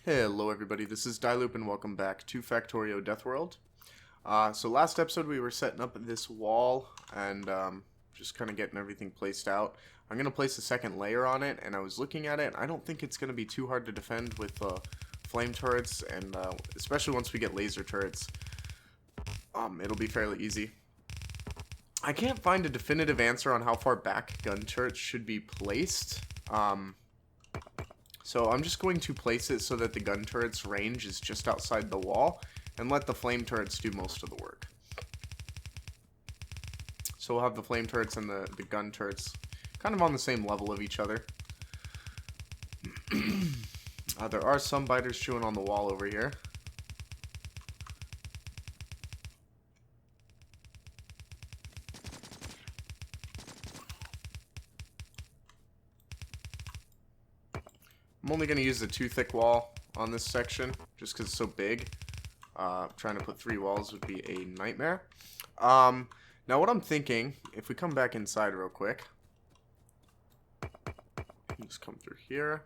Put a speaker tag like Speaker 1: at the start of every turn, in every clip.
Speaker 1: Hello everybody, this is Dylloop and welcome back to Factorio Deathworld. So last episode we were setting up this wall and just kind of getting everything placed out. I'm going to place a second layer on it, and I was looking at it. I don't think it's going to be too hard to defend with flame turrets, and especially once we get laser turrets, it'll be fairly easy. I can't find a definitive answer on how far back gun turrets should be placed. So I'm just going to place it so that the gun turret's range is just outside the wall and let the flame turrets do most of the work. So we'll have the flame turrets and the gun turrets kind of on the same level of each other. There are some biters chewing on the wall over here. I'm only going to use the 2 thick wall on this section, just because it's so big. Trying to put 3 walls would be a nightmare. Now what I'm thinking, if we come back inside real quick, just come through here.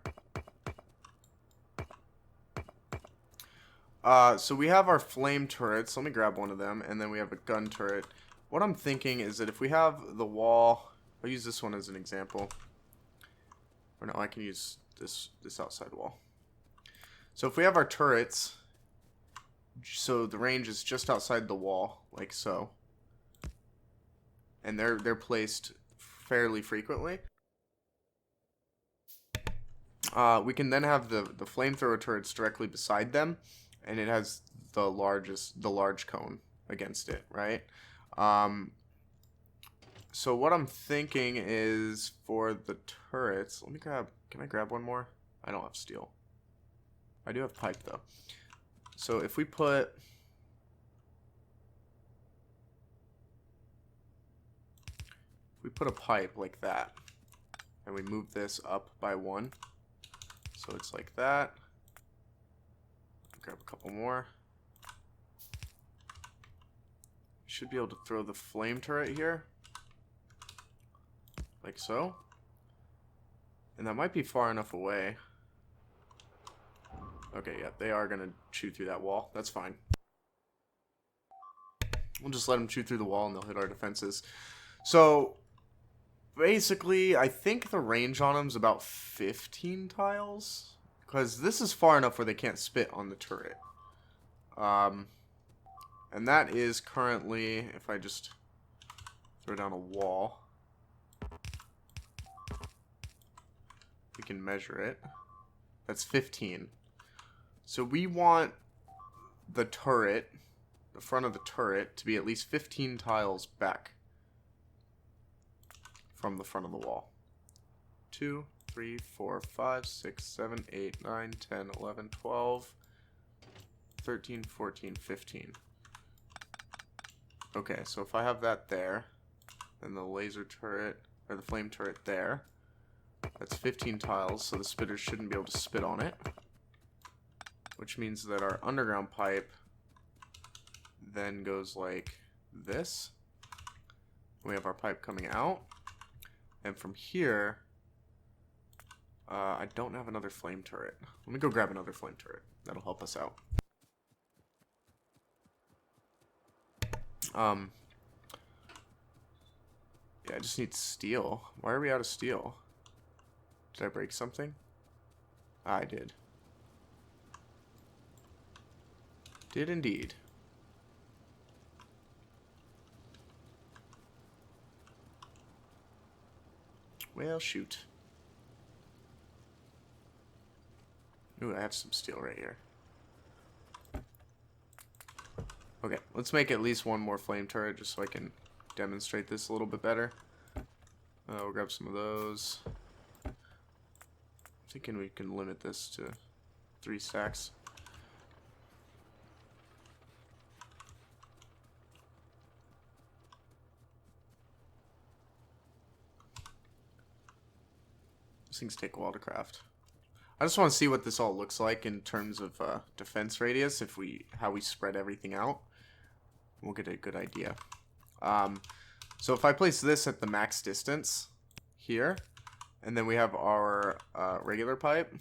Speaker 1: So we have our flame turrets. Let me grab one of them, and then we have a gun turret. What I'm thinking is that if we have the wall, I'll use this one as an example. Or no, I can use this outside wall. So if we have our turrets, so the range is just outside the wall, like so, and they're placed fairly frequently, we can then have the flamethrower turrets directly beside them, and it has the large cone against it, right? So what I'm thinking is for the turrets, can I grab one more? I don't have steel. I do have pipe though. So if we put a pipe like that, and we move this up by 1, so it's like that. Grab a couple more. Should be able to throw the flame turret here, like so. And that might be far enough away. Okay, yeah, they are going to chew through that wall. That's fine. We'll just let them chew through the wall and they'll hit our defenses. So, basically, I think the range on them is about 15 tiles. Because this is far enough where they can't spit on the turret. And that is currently, if I just throw down a wall, we can measure it. That's 15. So we want the turret, the front of the turret, to be at least 15 tiles back from the front of the wall. 2, 3, 4, 5, 6, 7, 8, 9, 10, 11, 12, 13, 14, 15. Okay, so if I have that there, and the laser turret, or the flame turret there, that's 15 tiles, so the spitters shouldn't be able to spit on it. Which means that our underground pipe then goes like this. We have our pipe coming out. And from here, I don't have another flame turret. Let me go grab another flame turret. That'll help us out. Yeah, I just need steel. Why are we out of steel? Did I break something? I did. Did indeed. Well, shoot. Ooh, I have some steel right here. Okay, let's make at least one more flame turret just so I can demonstrate this a little bit better. We'll grab some of those. I'm thinking we can limit this to 3 stacks. These things take a while to craft. I just want to see what this all looks like in terms of defense radius, how we spread everything out. We'll get a good idea. So if I place this at the max distance here, and then we have our regular pipe,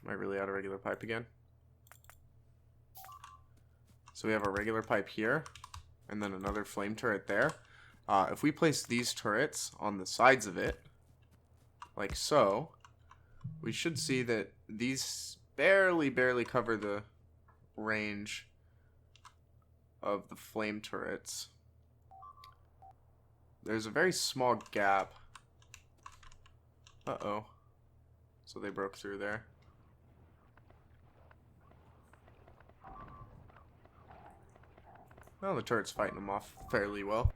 Speaker 1: Am I really out of regular pipe again? So we have a regular pipe here, and then another flame turret there. If we place these turrets on the sides of it, like so, we should see that these barely cover the range of the flame turrets. There's a very small gap. Uh-oh. So they broke through there. Well, the turret's fighting them off fairly well.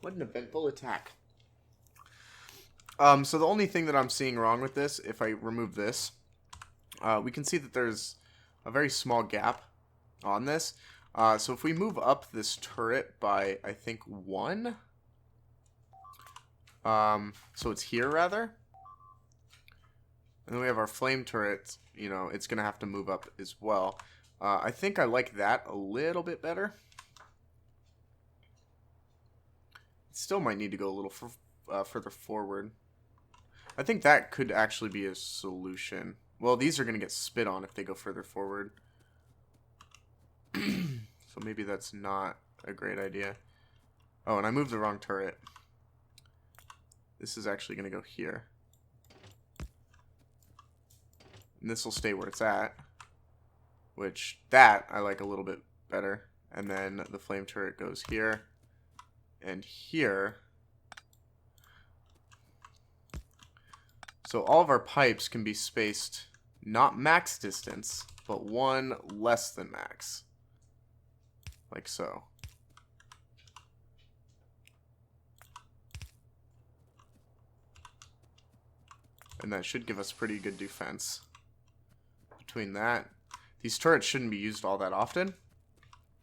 Speaker 1: What an eventful attack. So the only thing that I'm seeing wrong with this, if I remove this, we can see that there's a very small gap on this. So if we move up this turret by, I think, 1, so it's here rather, and then we have our flame turret, you know, it's going to have to move up as well. I think I like that a little bit better. It still might need to go a little further forward. I think that could actually be a solution. Well, these are going to get spit on if they go further forward. So maybe that's not a great idea. Oh, and I moved the wrong turret. This is actually going to go here. And this will stay where it's at. Which, that I like a little bit better. And then the flame turret goes here. And here. So all of our pipes can be spaced not max distance, but 1 less than max. Like so. And that should give us pretty good defense. Between that, these turrets shouldn't be used all that often.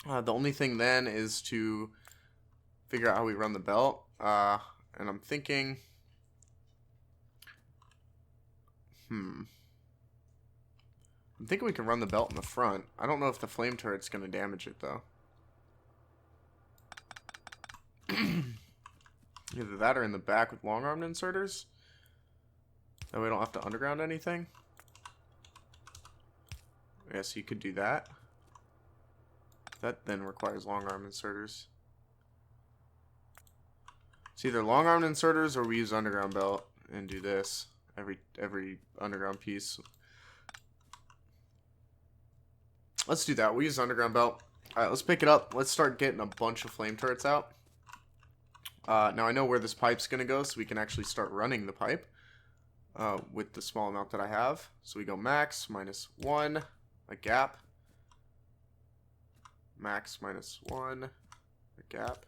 Speaker 1: The only thing then is to figure out how we run the belt. And I'm thinking... I'm thinking we can run the belt in the front. I don't know if the flame turret's going to damage it, though. Either that or in the back with long-armed inserters. That way we don't have to underground anything. Yeah, so you could do that. That then requires long-arm inserters. It's either long-armed inserters or we use underground belt and do this. Every underground piece. Let's do that. We'll use underground belt. Alright, let's pick it up. Let's start getting a bunch of flame turrets out. Now I know where this pipe's going to go, so we can actually start running the pipe with the small amount that I have. So we go max minus 1, a gap. Max minus 1, a gap.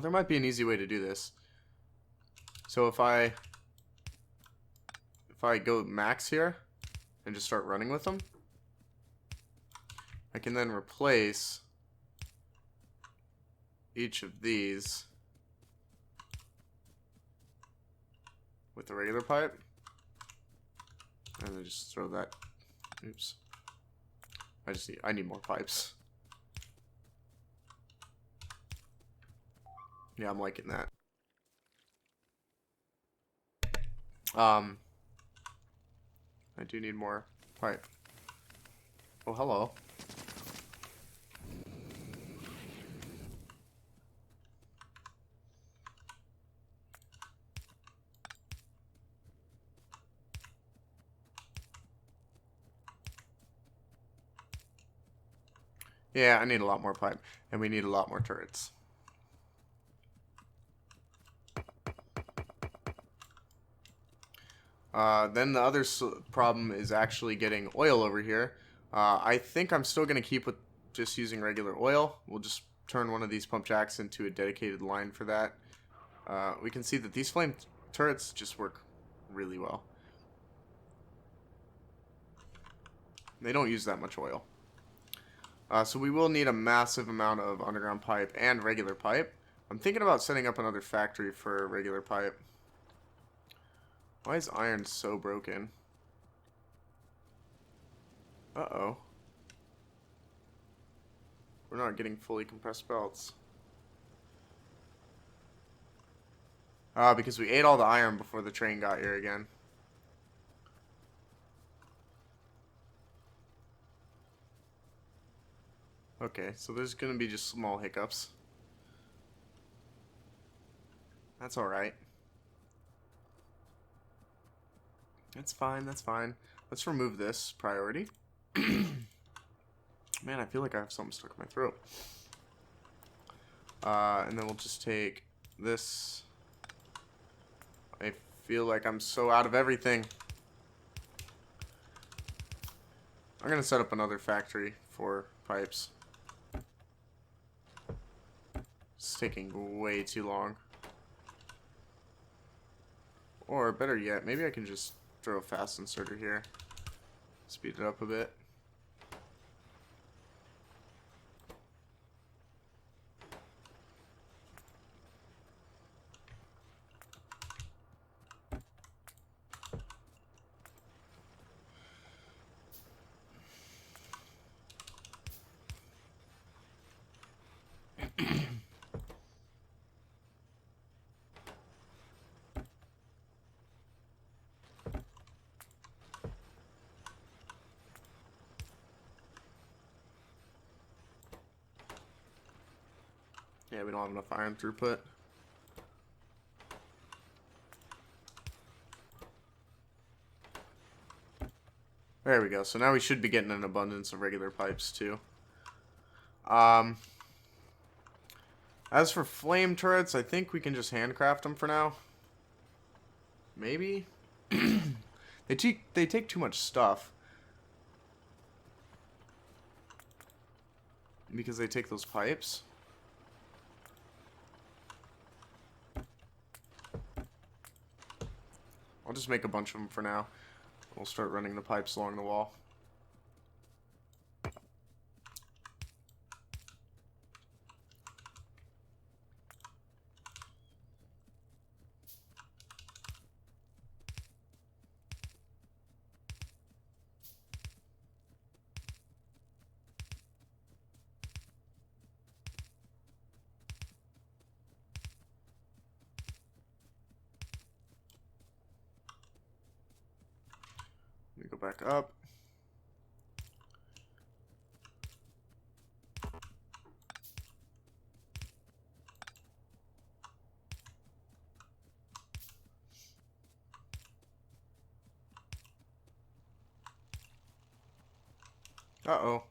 Speaker 1: There might be an easy way to do this. So if I go max here and just start running with them, I can then replace each of these with the regular pipe, and then just throw that. Oops. I need more pipes. Yeah, I'm liking that. I do need more pipe. Oh, hello. Yeah, I need a lot more pipe, and we need a lot more turrets. Then the other problem is actually getting oil over here. I think I'm still going to keep with just using regular oil. We'll just turn one of these pump jacks into a dedicated line for that. We can see that these flame turrets just work really well. They don't use that much oil. So we will need a massive amount of underground pipe and regular pipe. I'm thinking about setting up another factory for regular pipe. Why is iron so broken? Uh-oh. We're not getting fully compressed belts. Because we ate all the iron before the train got here again. Okay, so there's gonna be just small hiccups. That's alright. That's fine, that's fine. Let's remove this priority. Man, I feel like I have something stuck in my throat. And then we'll just take this. I feel like I'm so out of everything. I'm gonna set up another factory for pipes. It's taking way too long. Or better yet, maybe I can just throw a fast inserter here. Speed it up a bit. Yeah, we don't have enough iron throughput. There we go. So now we should be getting an abundance of regular pipes too. As for flame turrets, I think we can just handcraft them for now. Maybe? They take too much stuff. Because they take those pipes. I'll just make a bunch of them for now. We'll start running the pipes along the wall. Let me go back up. Uh-oh.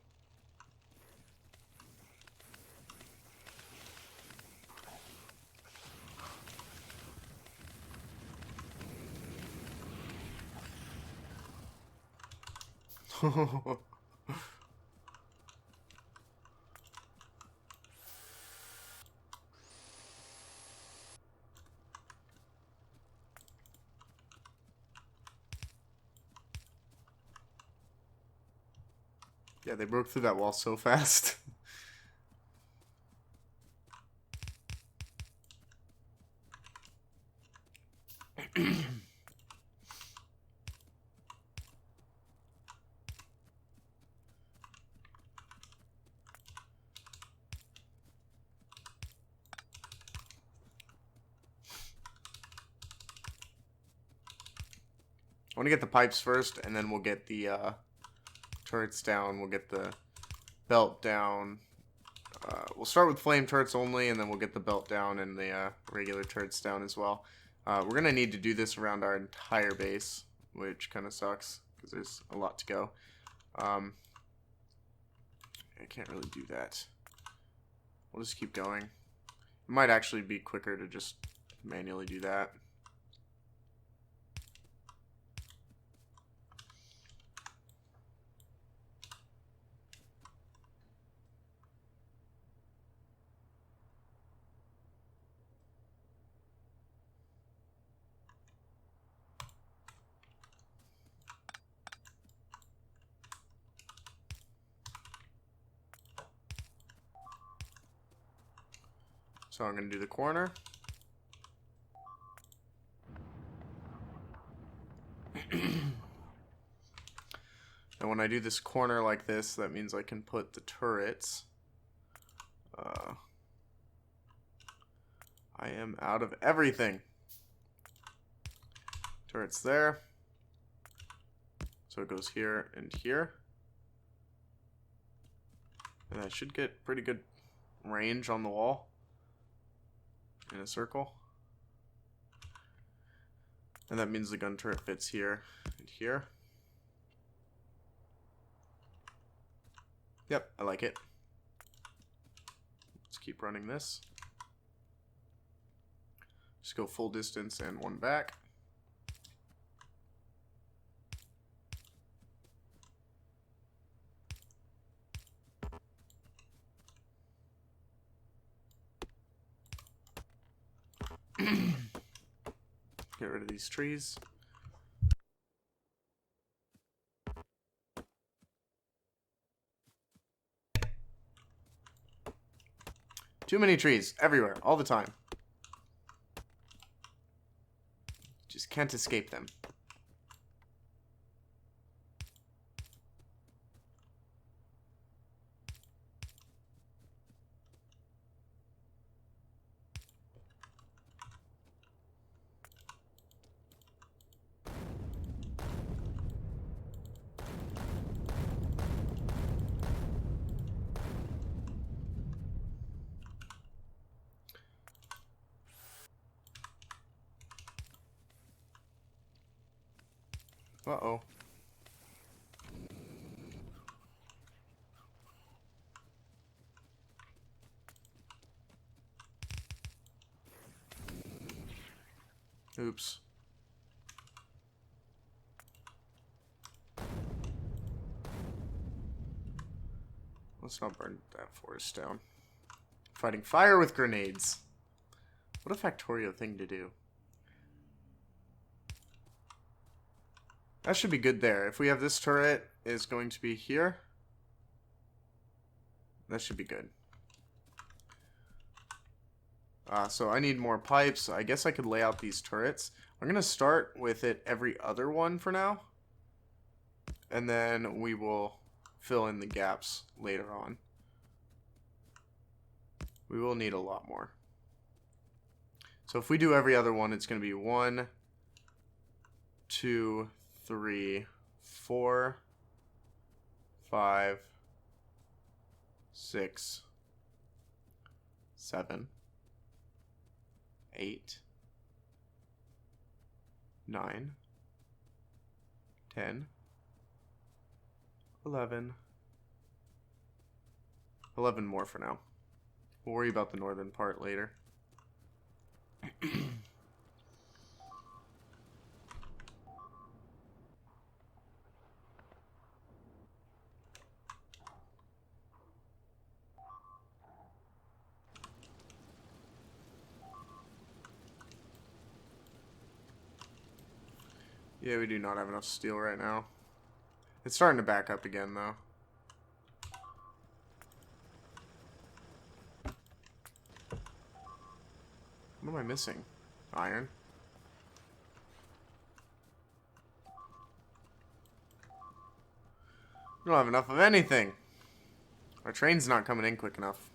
Speaker 1: Yeah, they broke through that wall so fast. I want to get the pipes first, and then we'll get the turrets down. We'll get the belt down. We'll start with flame turrets only, and then we'll get the belt down and the regular turrets down as well. We're going to need to do this around our entire base, which kind of sucks, because there's a lot to go. I can't really do that. We'll just keep going. It might actually be quicker to just manually do that. So I'm going to do the corner. And when I do this corner like this, that means I can put the turrets. I am out of everything. Turrets there. So it goes here and here. And I should get pretty good range on the wall in a circle. And that means the gun turret fits here and here. Yep, I like it. Let's keep running this. Just go full distance and one back. Get rid of these trees. Too many trees everywhere, all the time. Just can't escape them. Uh-oh. Oops. Let's not burn that forest down. Fighting fire with grenades. What a Factorio thing to do. That should be good there. If we have this turret is going to be here, that should be good. So I need more pipes. I guess I could lay out these turrets. I'm going to start with it every other one for now. And then we will fill in the gaps later on. We will need a lot more. So if we do every other one, it's going to be 1, 2, 3, 4, 5, 6, 7, 8, 9, 10, 11. 11 more for now. We'll worry about the northern part later. Yeah, we do not have enough steel right now. It's starting to back up again, though. What am I missing? Iron. We don't have enough of anything. Our train's not coming in quick enough.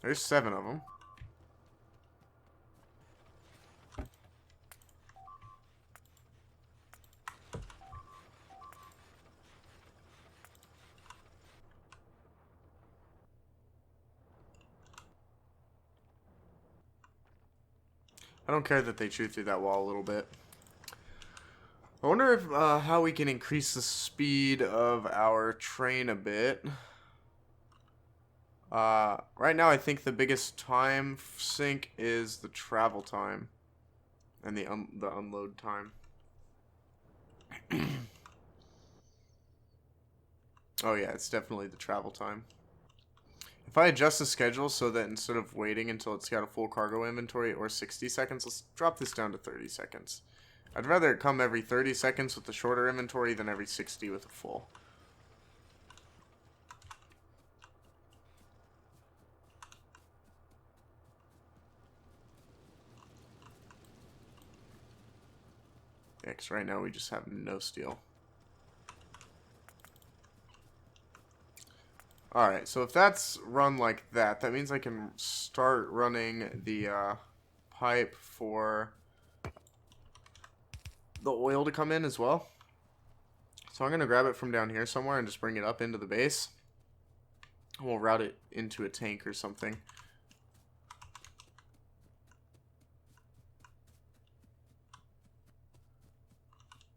Speaker 1: There's 7 of them. I don't care that they chew through that wall a little bit. I wonder if how we can increase the speed of our train a bit. Right now I think the biggest time sink is the travel time and the unload time. Oh yeah, it's definitely the travel time. If I adjust the schedule so that instead of waiting until it's got a full cargo inventory or 60 seconds, let's drop this down to 30 seconds. I'd rather it come every 30 seconds with a shorter inventory than every 60 with a full. Yeah, 'cause right now we just have no steel. Alright, so if that's run like that, that means I can start running the pipe for the oil to come in as well. So I'm going to grab it from down here somewhere and just bring it up into the base. We'll route it into a tank or something.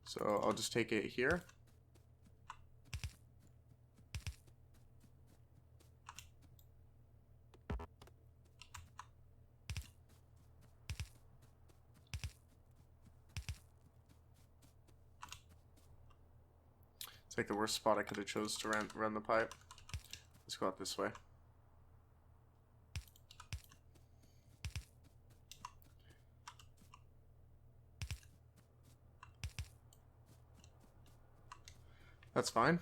Speaker 1: So I'll just take it here. It's like the worst spot I could have chose to run the pipe. Let's go out this way. That's fine.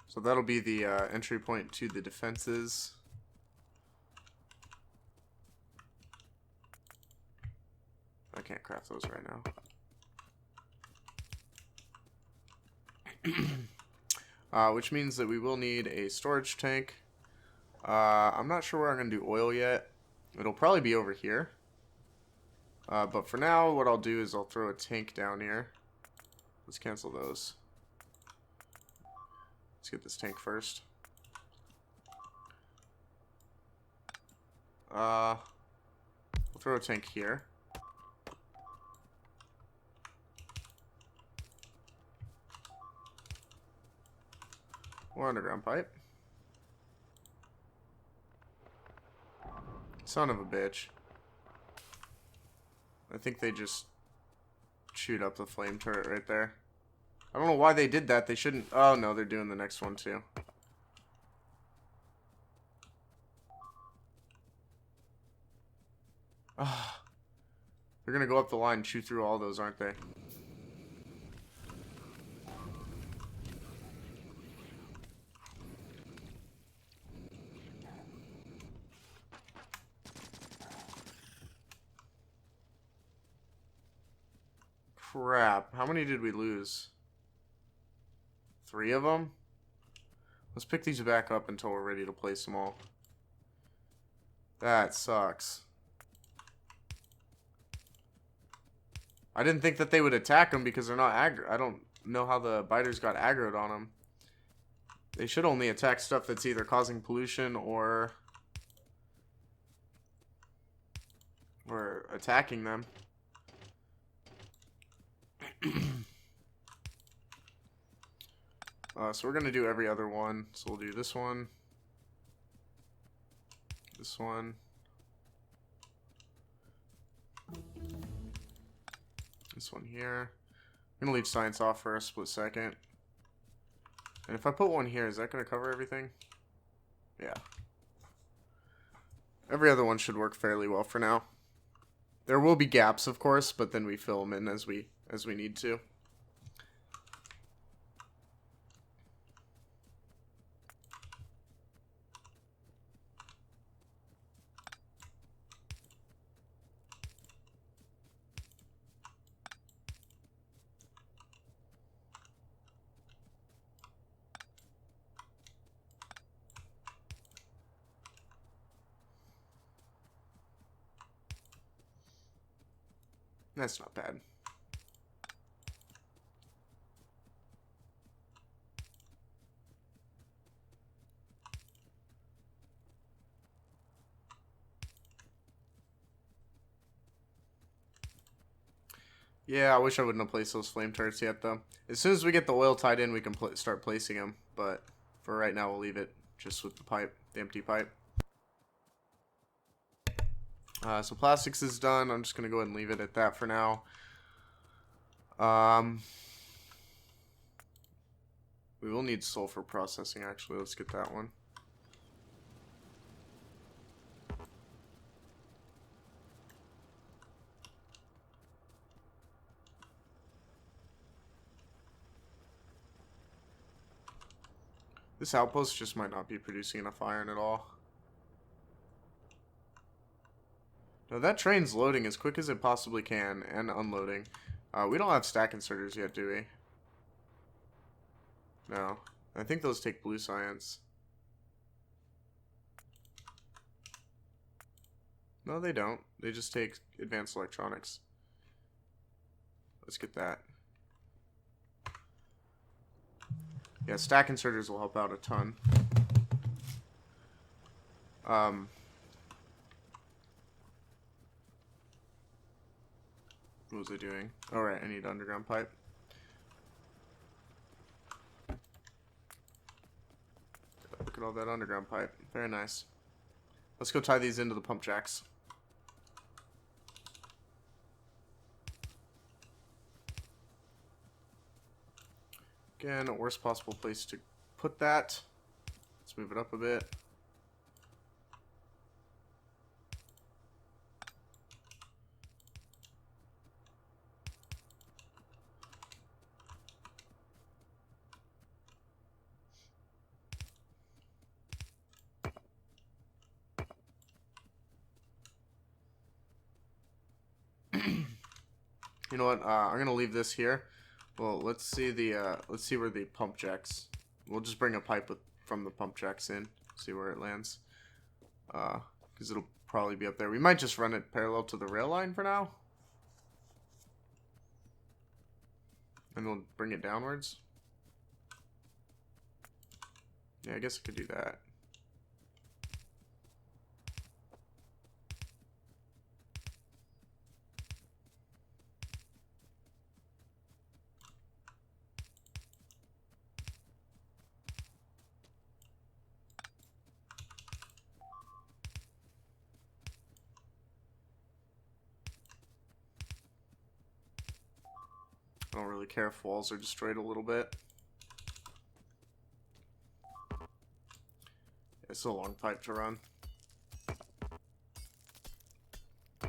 Speaker 1: So that'll be the entry point to the defenses. I can't craft those right now. Which means that we will need a storage tank. I'm not sure where I'm going to do oil yet. It'll probably be over here. But for now, what I'll do is I'll throw a tank down here. Let's cancel those. Let's get this tank first. We'll throw a tank here. More underground pipe. Son of a bitch. I think they just chewed up the flame turret right there. I don't know why they did that. They shouldn't. Oh no, they're doing the next one too. Ah, they're gonna go up the line and chew through all those, aren't they? Crap. How many did we lose? 3 of them? Let's pick these back up until we're ready to place them all. That sucks. I didn't think that they would attack them because they're not aggro. I don't know how the biters got aggroed on them. They should only attack stuff that's either causing pollution or attacking them. So we're going to do every other one. So we'll do this one. This one. This one here. I'm going to leave science off for a split second. And if I put one here, is that going to cover everything? Yeah. Every other one should work fairly well for now. There will be gaps, of course, but then we fill them in as we need to. That's not bad. Yeah, I wish I wouldn't have placed those flame turrets yet, though. As soon as we get the oil tied in, we can start placing them. But for right now, we'll leave it just with the pipe, the empty pipe. So plastics is done. I'm just going to go ahead and leave it at that for now. We will need sulfur processing, actually. Let's get that one. This outpost just might not be producing enough iron at all. No, that train's loading as quick as it possibly can and unloading. We don't have stack inserters yet, do we? No. I think those take blue science. No, they don't. They just take advanced electronics. Let's get that. Yeah, stack inserters will help out a ton. What was I doing? Alright, I need underground pipe. Look at all that underground pipe. Very nice. Let's go tie these into the pump jacks. Again, worst possible place to put that. Let's move it up a bit. You know what? I'm gonna leave this here. Well, let's see where the pump jacks. We'll just bring a pipe from the pump jacks in. See where it lands. Because it'll probably be up there. We might just run it parallel to the rail line for now, and we'll bring it downwards. Yeah, I guess I could do that. I don't really care if walls are destroyed a little bit. It's a long pipe to run. I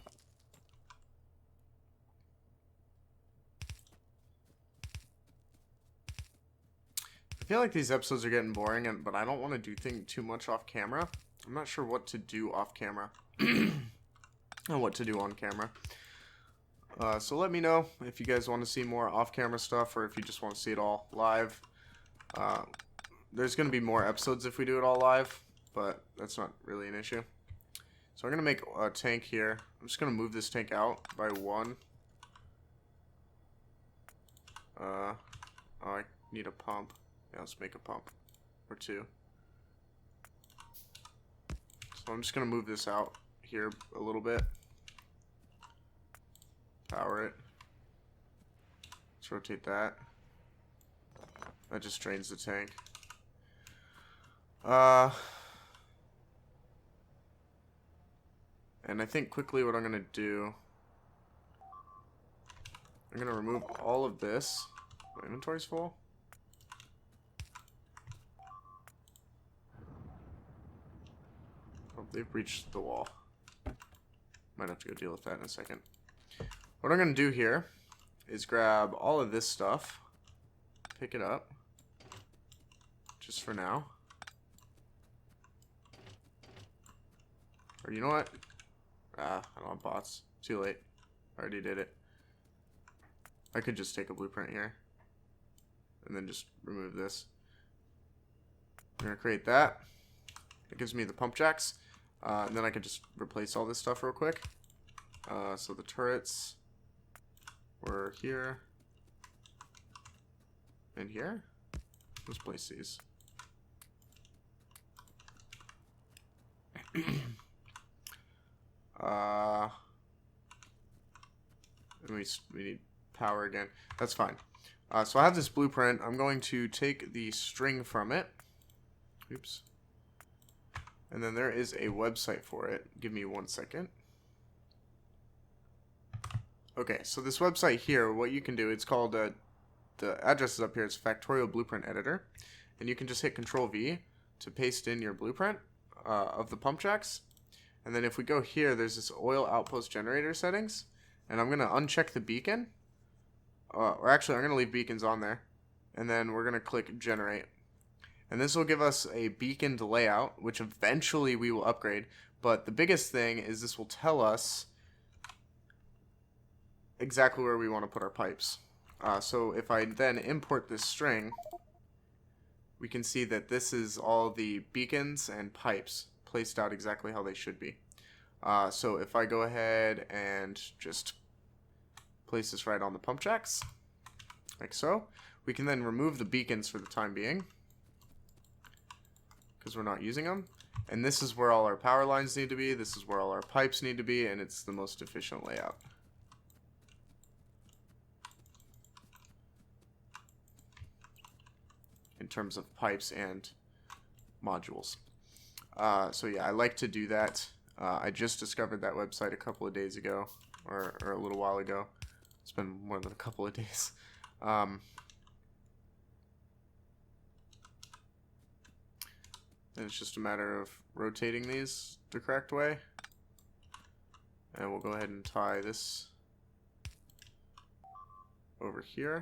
Speaker 1: feel like these episodes are getting boring, but I don't want to do too much off camera. I'm not sure what to do off camera and what to do on camera. So let me know if you guys want to see more off-camera stuff, or if you just want to see it all live. There's going to be more episodes if we do it all live, but that's not really an issue. So I'm going to make a tank here. I'm just going to move this tank out by 1. Oh, I need a pump. Yeah, let's make a pump. Or 2. So I'm just going to move this out here a little bit. Power it. Let's rotate that. That just drains the tank. And I think quickly what I'm going to do, I'm going to remove all of this. My inventory's full. Oh, they've breached the wall. Might have to go deal with that in a second. What I'm going to do here is grab all of this stuff, pick it up, just for now. Or you know what? I don't have bots. Too late. I already did it. I could just take a blueprint here and then just remove this. I'm going to create that. It gives me the pump jacks. And then I can just replace all this stuff real quick. So the turrets were here and here. Let's place these. And we need power again. That's fine. So I have this blueprint. I'm going to take the string from it. Oops. And then there is a website for it. Give me 1 second. Okay, so this website here, what you can do, it's called, the address is up here, it's Factorio Blueprint Editor. And you can just hit Control-V to paste in your blueprint of the pump jacks. And then if we go here, there's this oil outpost generator settings. And I'm going to uncheck the beacon. Or actually, I'm going to leave beacons on there. And then we're going to click Generate. And this will give us a beaconed layout, which eventually we will upgrade. But the biggest thing is this will tell us exactly where we want to put our pipes. So if I then import this string, we can see that this is all the beacons and pipes placed out exactly how they should be. So if I go ahead and just place this right on the pump jacks, like so, we can then remove the beacons for the time being, because we're not using them. And this is where all our power lines need to be, this is where all our pipes need to be, and it's the most efficient layout. In terms of pipes and modules. So yeah, I like to do that. I just discovered that website a couple of days ago, or a little while ago. It's been more than a couple of days. And it's just a matter of rotating these the correct way. And we'll go ahead and tie this over here,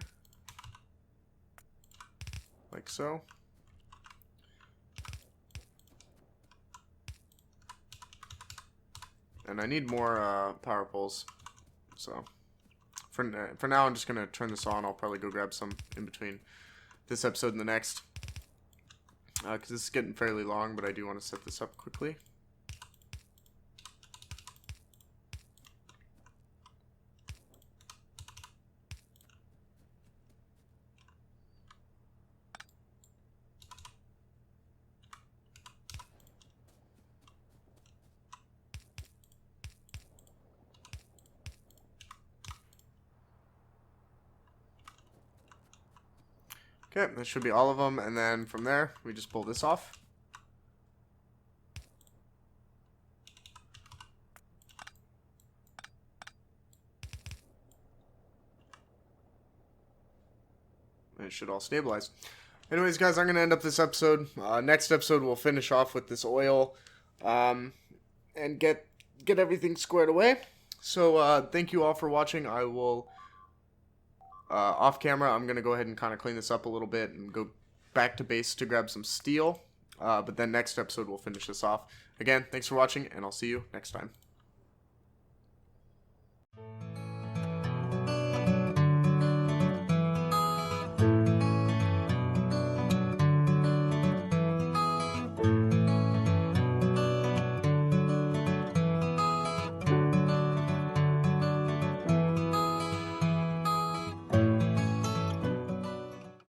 Speaker 1: like so. And I need more power poles, so for now I'm just going to turn this on. I'll probably go grab some in between this episode and the next, because this is getting fairly long, but I do want to set this up quickly. Okay, that should be all of them, and then from there, we just pull this off. And it should all stabilize. Anyways, guys, I'm going to end up this episode. Next episode, we'll finish off with this oil, and get everything squared away. So, thank you all for watching. I will... off camera, I'm going to go ahead and kind of clean this up a little bit and go back to base to grab some steel. But then next episode, we'll finish this off. Again, thanks for watching, and I'll see you next time.